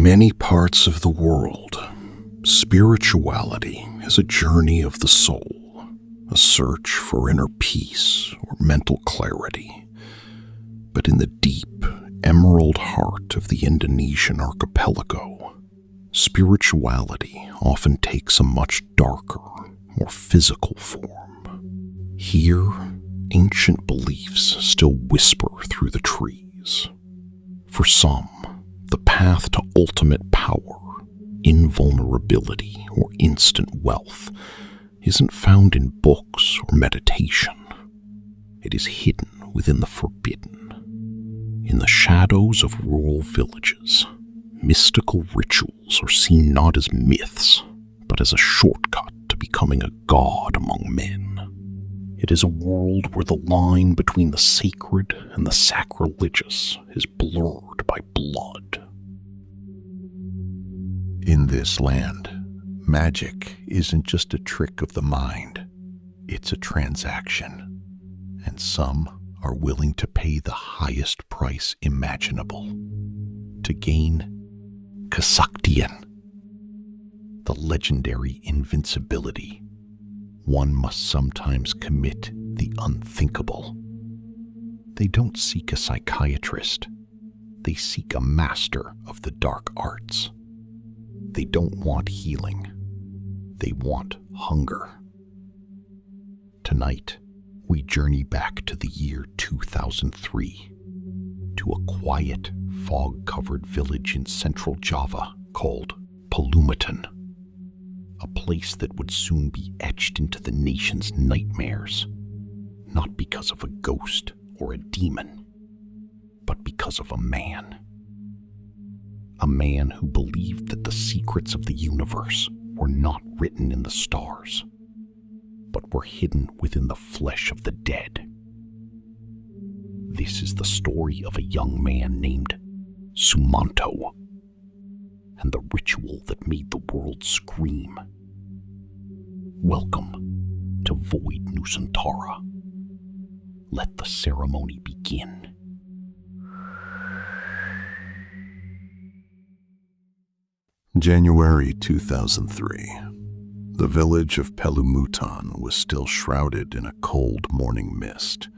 many parts of the world, spirituality is a journey of the soul, a search for inner peace or mental clarity. But in the deep, emerald heart of the Indonesian archipelago, spirituality often takes a much darker, more physical form. Here, ancient beliefs still whisper through the trees. For some, the path to ultimate power, invulnerability, or instant wealth isn't found in books or meditation. It is hidden within the forbidden. In the shadows of rural villages, mystical rituals are seen not as myths, but as a shortcut to becoming a god among men. It is a world where the line between the sacred and the sacrilegious is blurred by blood. In this land, magic isn't just a trick of the mind, it's a transaction, and some are willing to pay the highest price imaginable to gain Kesaktian, the legendary invincibility. One must sometimes commit the unthinkable. They don't seek a psychiatrist. They seek a master of the dark arts. They don't want healing. They want hunger. Tonight, we journey back to the year 2003, to a quiet, fog-covered village in central Java called Purbalingga, a place that would soon be etched into the nation's nightmares, not because of a ghost or a demon, but because of a man. A man who believed that the secrets of the universe were not written in the stars, but were hidden within the flesh of the dead. This is the story of a young man named Sumanto, and the ritual that made the world scream. Welcome to VOID Nusantara. Let the ceremony begin. January 2003. The village of Purbalingga was still shrouded in a cold morning mist.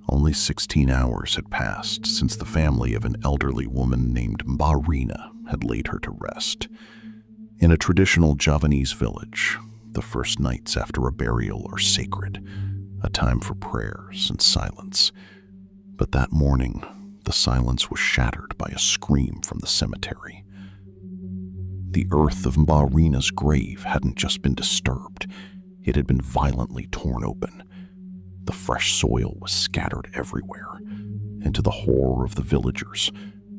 Only 16 hours had passed since the family of an elderly woman named Mbak had laid her to rest. In a traditional Javanese village, the first nights after a burial are sacred, a time for prayers and silence. But that morning, the silence was shattered by a scream from the cemetery. The earth of Mbak grave hadn't just been disturbed, it had been violently torn open. The fresh soil was scattered everywhere, and to the horror of the villagers,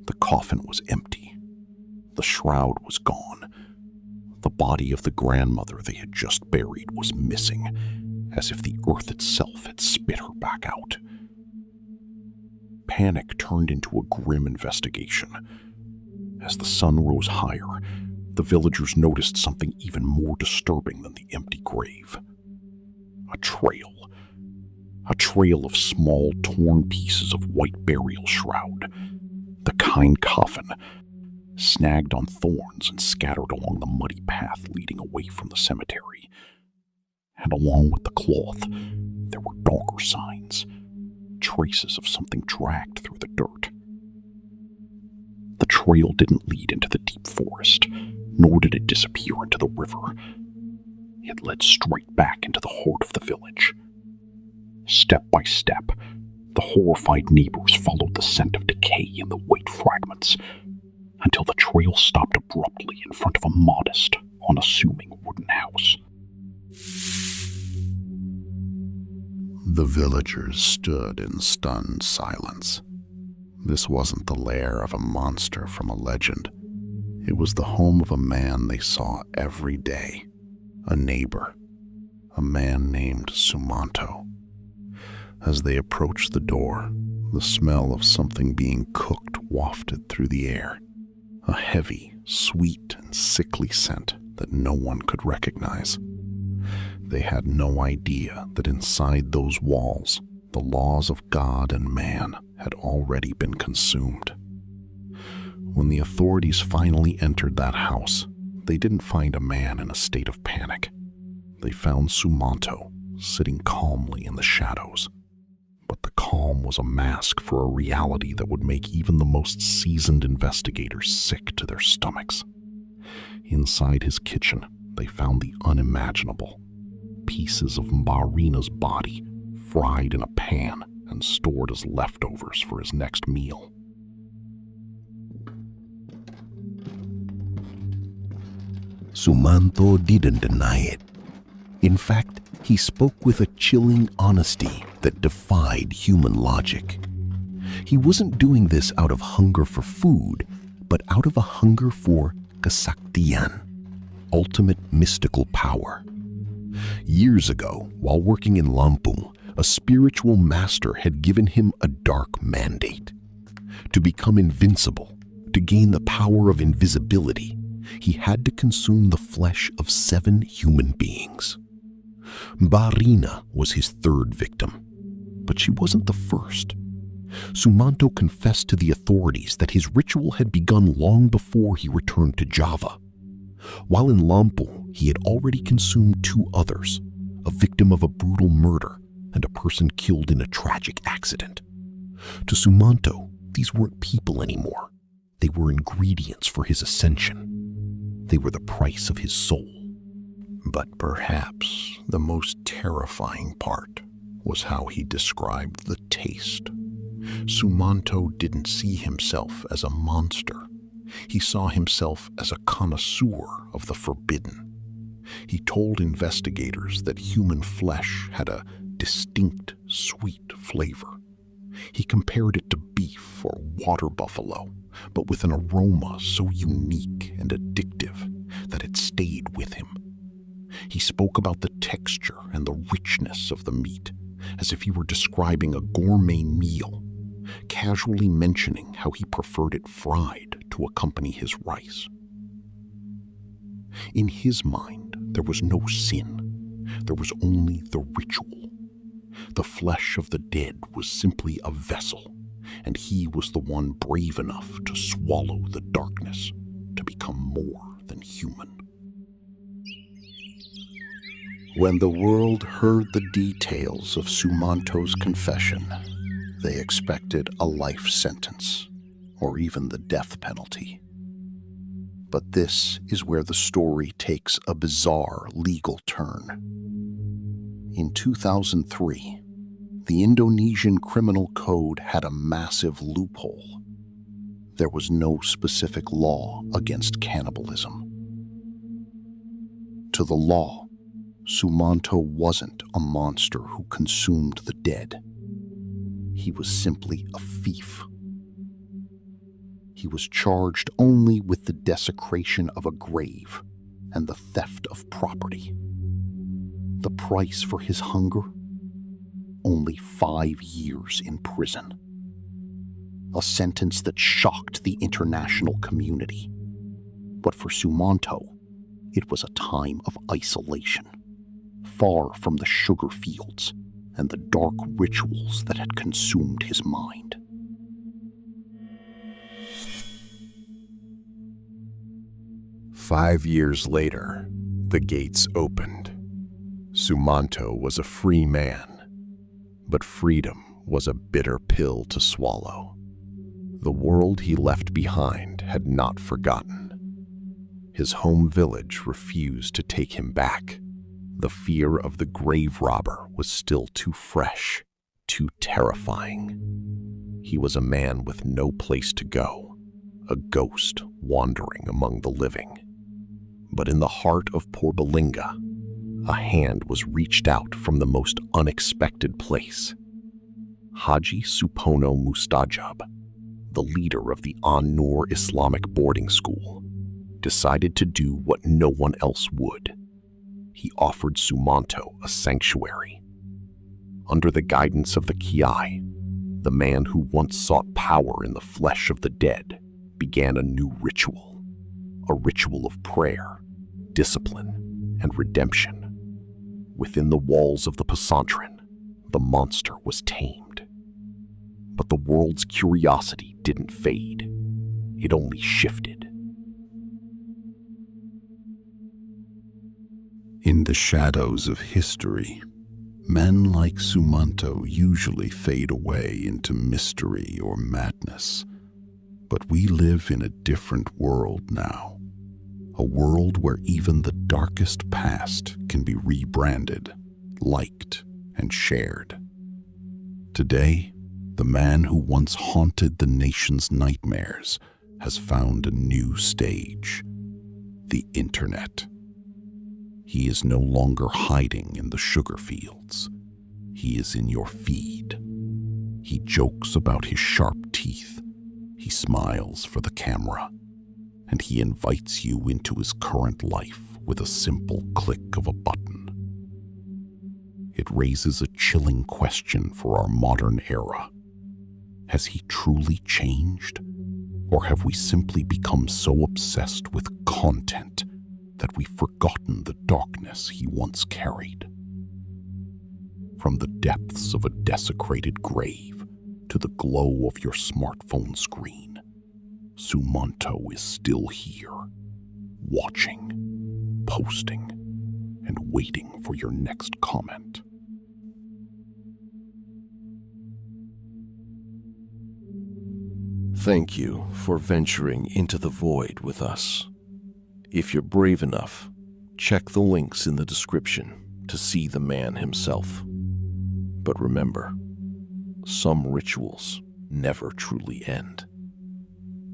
the coffin was empty. The shroud was gone. The body of the grandmother they had just buried was missing, as if the earth itself had spit her back out. Panic turned into a grim investigation. As the sun rose higher, the villagers noticed something even more disturbing than the empty grave. A trail of small, torn pieces of white burial shroud, the kind coffin, snagged on thorns and scattered along the muddy path leading away from the cemetery. And along with the cloth, there were darker signs, traces of something dragged through the dirt. The trail didn't lead into the deep forest, nor did it disappear into the river. It led straight back into the heart of the village. Step by step, the horrified neighbors followed the scent of decay in the white fragments, until the trail stopped abruptly in front of a modest, unassuming wooden house. The villagers stood in stunned silence. This wasn't the lair of a monster from a legend. It was the home of a man they saw every day, a neighbor, a man named Sumanto. As they approached the door, the smell of something being cooked wafted through the air, a heavy, sweet, and sickly scent that no one could recognize. They had no idea that inside those walls, the laws of God and man had already been consumed. When the authorities finally entered that house, they didn't find a man in a state of panic. They found Sumanto sitting calmly in the shadows. But the calm was a mask for a reality that would make even the most seasoned investigators sick to their stomachs. Inside his kitchen, they found the unimaginable. Pieces of Marina's body, fried in a pan and stored as leftovers for his next meal. Sumanto didn't deny it. In fact, he spoke with a chilling honesty that defied human logic. He wasn't doing this out of hunger for food, but out of a hunger for kesaktian, ultimate mystical power. Years ago, while working in Lampung, a spiritual master had given him a dark mandate. To become invincible, to gain the power of invisibility, he had to consume the flesh of 7 human beings. Marina was his third victim, but she wasn't the first. Sumanto confessed to the authorities that his ritual had begun long before he returned to Java. While in Lampung, he had already consumed 2 others, a victim of a brutal murder and a person killed in a tragic accident. To Sumanto, these weren't people anymore. They were ingredients for his ascension. They were the price of his soul. But perhaps the most terrifying part was how he described the taste. Sumanto didn't see himself as a monster. He saw himself as a connoisseur of the forbidden. He told investigators that human flesh had a distinct, sweet flavor. He compared it to beef or water buffalo, but with an aroma so unique and addictive that it stayed with him. He spoke about the texture and the richness of the meat, as if he were describing a gourmet meal, casually mentioning how he preferred it fried to accompany his rice. In his mind, there was no sin. There was only the ritual. The flesh of the dead was simply a vessel, and he was the one brave enough to swallow the darkness, to become more than human. When the world heard the details of Sumanto's confession, they expected a life sentence, or even the death penalty. But this is where the story takes a bizarre legal turn. In 2003, the Indonesian criminal code had a massive loophole. There was no specific law against cannibalism. To the law, Sumanto wasn't a monster who consumed the dead. He was simply a thief. He was charged only with the desecration of a grave and the theft of property. The price for his hunger? Only 5 years in prison. A sentence that shocked the international community. But for Sumanto, it was a time of isolation, far from the sugar fields and the dark rituals that had consumed his mind. "5 years later, the gates opened. Sumanto was a free man, but freedom was a bitter pill to swallow. The world he left behind had not forgotten. His home village refused to take him back. The fear of the grave robber was still too fresh, too terrifying. He was a man with no place to go, a ghost wandering among the living. But in the heart of Purbalingga, a hand was reached out from the most unexpected place. Haji Supono Mustajab, the leader of the An-Nur Islamic boarding school, decided to do what no one else would. He offered Sumanto a sanctuary. Under the guidance of the Kiai, the man who once sought power in the flesh of the dead began a new ritual, a ritual of prayer, discipline, and redemption. Within the walls of the pesantren, the monster was tamed. But the world's curiosity didn't fade. It only shifted. In the shadows of history, men like Sumanto usually fade away into mystery or madness. But we live in a different world now. A world where even the darkest past can be rebranded, liked, and shared. Today, the man who once haunted the nation's nightmares has found a new stage: the internet. He is no longer hiding in the sugar fields. He is in your feed. He jokes about his sharp teeth. He smiles for the camera. And he invites you into his current life with a simple click of a button. It raises a chilling question for our modern era. Has he truly changed? Or have we simply become so obsessed with content that we've forgotten the darkness he once carried? From the depths of a desecrated grave to the glow of your smartphone screen, Sumanto is still here, watching, posting, and waiting for your next comment. Thank you for venturing into the void with us. If you're brave enough, check the links in the description to see the man himself. But remember, some rituals never truly end.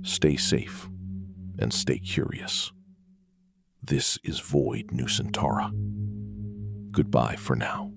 Stay safe and stay curious. This is VOID Nusantara. Goodbye for now.